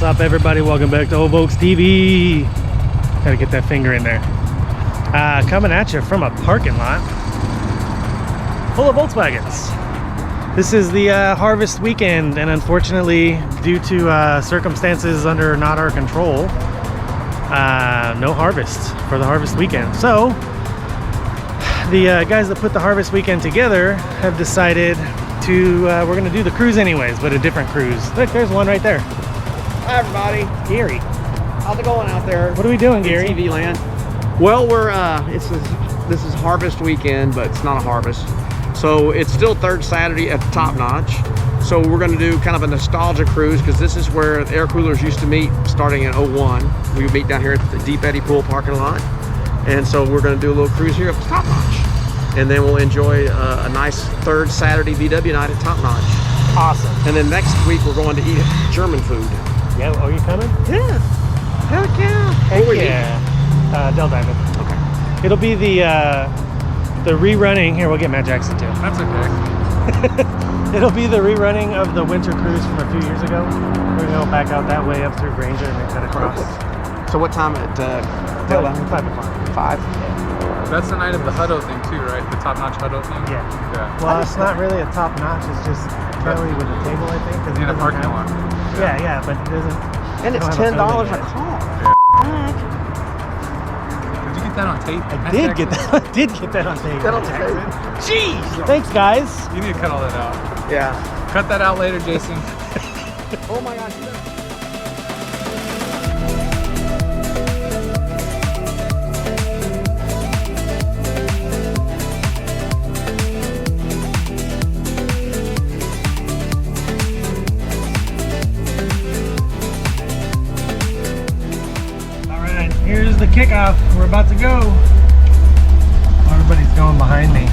What's up, everybody? Welcome back to Volks TV. Gotta get that finger in there. Coming at you from a parking lot full of Volkswagens. This is the harvest weekend, and unfortunately, due to circumstances under not our control, no harvest for the harvest weekend. So the guys that put the harvest weekend together have decided to we're gonna do the cruise anyways, but a different cruise. Look, there's one right there. Hi everybody. Gary, How's it going out there? what are we doing, Gary? TV land. Well, we're this is harvest weekend, but it's not a harvest. So it's still third Saturday at Top Notch. So we're going to do kind of a nostalgia cruise, because this is where the air coolers used to meet starting in '01. We meet down here at the Deep Eddy Pool parking lot. And so we're going to do a little cruise here at Top Notch. And then we'll enjoy a nice third Saturday VW night at Top Notch. Awesome. And then next week we're going to eat German food. Yeah, are you coming? Yeah. Heck yeah. Heck yeah. Del Diamond. Okay. It'll be the rerunning. Here, we'll get Matt Jackson too. That's okay. It'll be the rerunning of the winter cruise from a few years ago. We're gonna go back out that way up through Granger and then cut across. So what time at Del Diamond? 5 o'clock. 5? That's the night of the Hutto thing too, right? The Top Notch Hutto thing? Yeah. Yeah. Well, it's not really a top notch. It's just Kelly with a table, I think. 'cause In it a doesn't parking have- lot. Yeah, but it doesn't. And it's don't have a $10 a building yet. car. Did you get that on tape? I did get that. I did get that on tape. That on Jackson. tape. Jeez. Thanks, guys. You need to cut all that out. Yeah. Cut that out later, Jason. Oh my gosh. Here's the kickoff. We're about to go. Everybody's going behind me.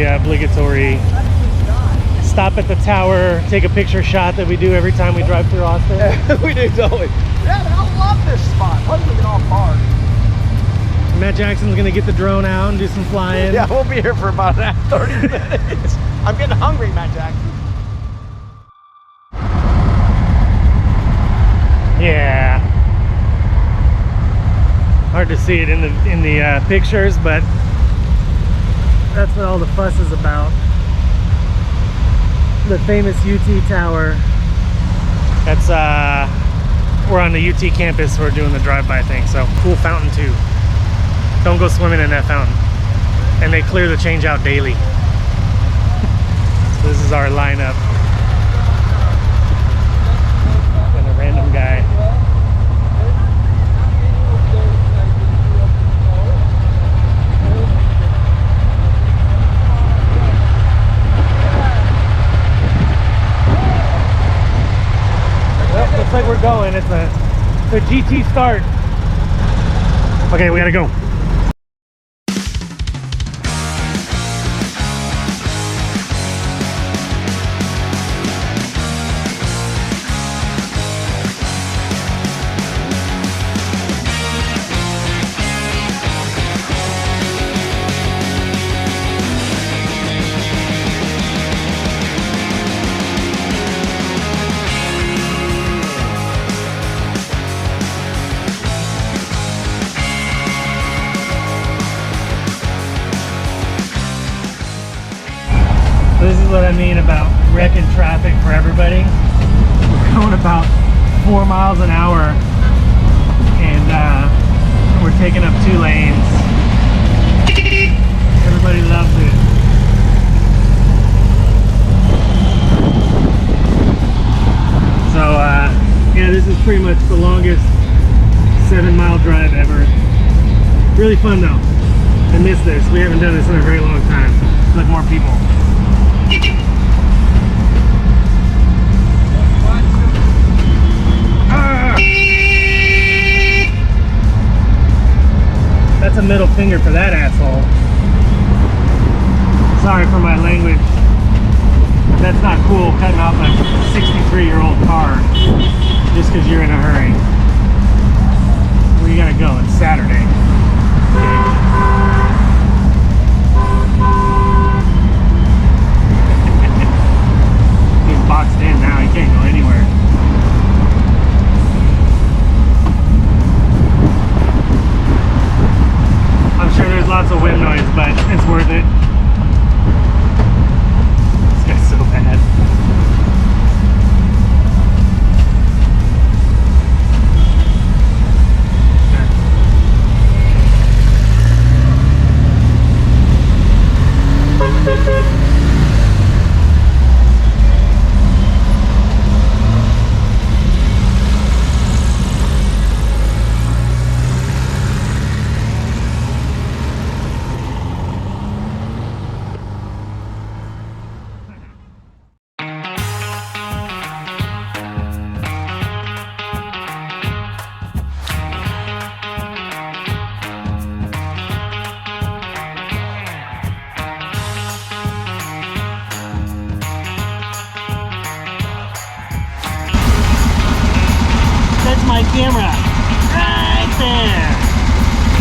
Obligatory stop at the tower, take a picture shot that we do every time we drive through Austin. We do, don't we? Yeah, but I love this spot. Once we get off park. Matt Jackson's gonna get the drone out and do some flying. Yeah, we'll be here for about 30 minutes. I'm getting hungry, Matt Jackson. Yeah. Hard to see it in the pictures, but that's what all the fuss is about. The famous UT tower. That's we're on the UT campus. We're doing the drive-by thing. So cool fountain too. Don't go swimming in that fountain. And they clear the change out daily. So this is our lineup. And a random guy. It's a GT start. Okay, we gotta go. This is what I mean about wrecking traffic for everybody. We're going about 4 miles an hour and we're taking up 2 lanes. Everybody loves it. So yeah, this is pretty much the longest 7-mile drive ever. Really fun though. I miss this. We haven't done this in a very long time. Like more people. That's a middle finger for that asshole. Sorry for my language. That's not cool, cutting off a 63-year-old car just because you're in a hurry. Where you gotta go? It's Saturday. He's boxed in now, he can't go anywhere. I'm sure there's lots of wind noise, but it's worth it. This guy's so bad. My camera right there.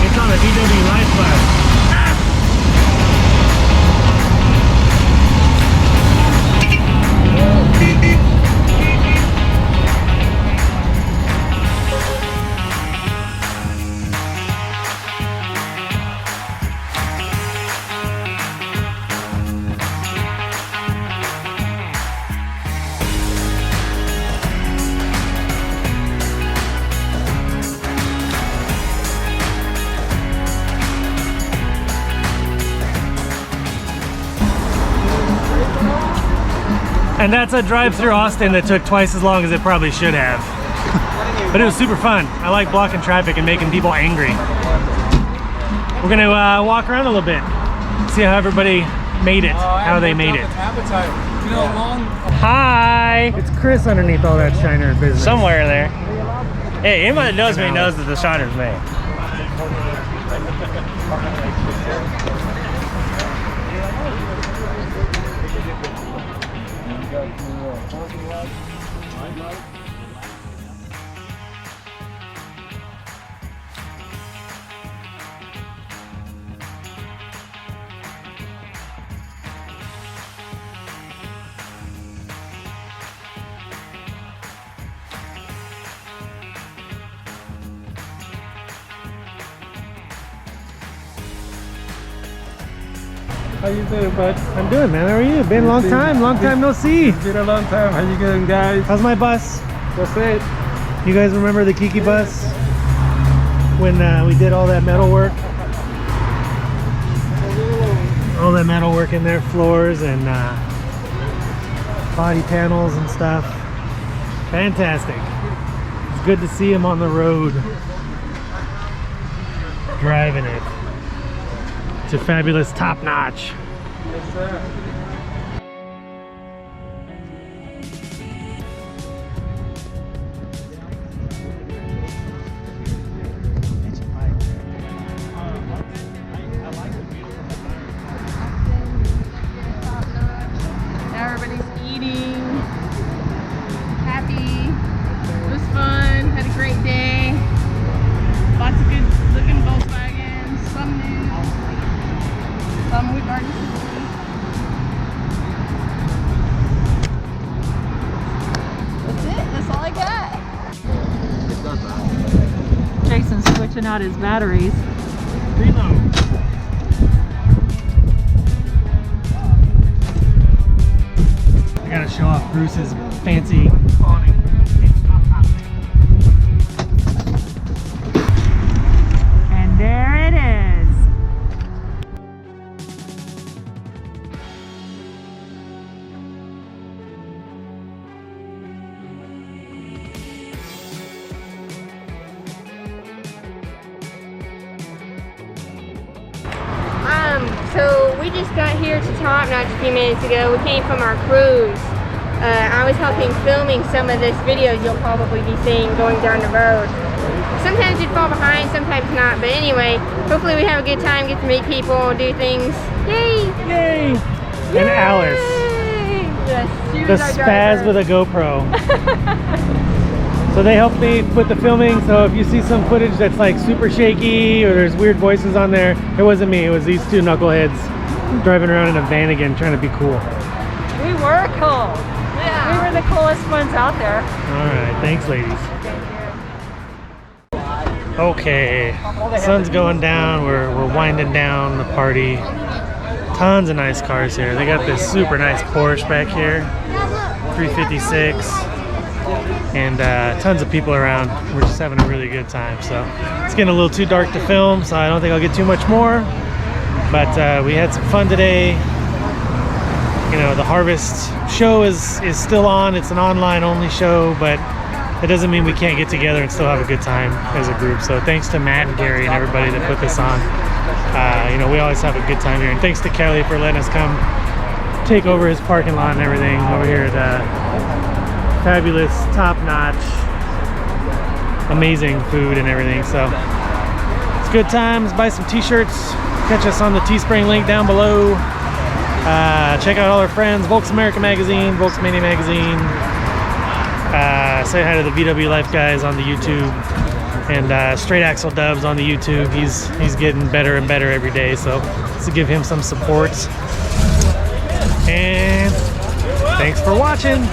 It's on a VW Live Flash. And that's a drive through Austin that took twice as long as it probably should have. But it was super fun. I like blocking traffic and making people angry. We're gonna walk around a little bit, see how everybody made it, how they made it. You know, Hi! It's Chris underneath all that Shiner business. Somewhere there. Hey, anybody that knows me knows that the Shiner's me. how you doing, bud? I'm good, man. How are you? Been a long time no see. It's been a long time. How you doing, guys? How's my bus? What's it? You guys remember the Kiki bus? When we did all that metal work? All that metal work in their floors and body panels and stuff. Fantastic. It's good to see him on the road. Driving it. It's a fabulous top notch. Yes, sir. Garden City. That's it. That's all I got. Jason's switching out his batteries. Reload. I gotta show off Bruce's fancy awning. And there it is. So we just got here to Top Notch a few minutes ago. We came from our cruise. I was helping filming some of this videos you'll probably be seeing going down the road. Sometimes you'd fall behind, sometimes not, but anyway, hopefully we have a good time, get to meet people, do things. Yay! Yay! And Alice, Yes, she the was our spaz driver. with a GoPro. So they helped me with the filming, so if you see some footage that's like super shaky or there's weird voices on there, it wasn't me, it was these two knuckleheads driving around in a van again trying to be cool. We were cool. Yeah. We were the coolest ones out there. Alright, thanks ladies. Okay, sun's going down, we're winding down the party. Tons of nice cars here. They got this super nice Porsche back here, 356. And tons of people around. We're just having a really good time. So it's getting a little too dark to film, so I don't think I'll get too much more. But we had some fun today. You know, the Harvest show is still on. It's an online only show, but it doesn't mean we can't get together and still have a good time as a group. So thanks to Matt and Gary and everybody that put this on. You know, we always have a good time here. And thanks to Kelly for letting us come take over his parking lot and everything over here at fabulous, top-notch, amazing food and everything. So it's good times. Buy some t-shirts. Catch us on the Teespring link down below. Check out all our friends, Volks America Magazine, Volks Mania Magazine. Say hi to the VW Life guys on the YouTube, and Straight Axle Dubs on the YouTube. He's getting better and better every day, so let's give him some support. And thanks for watching.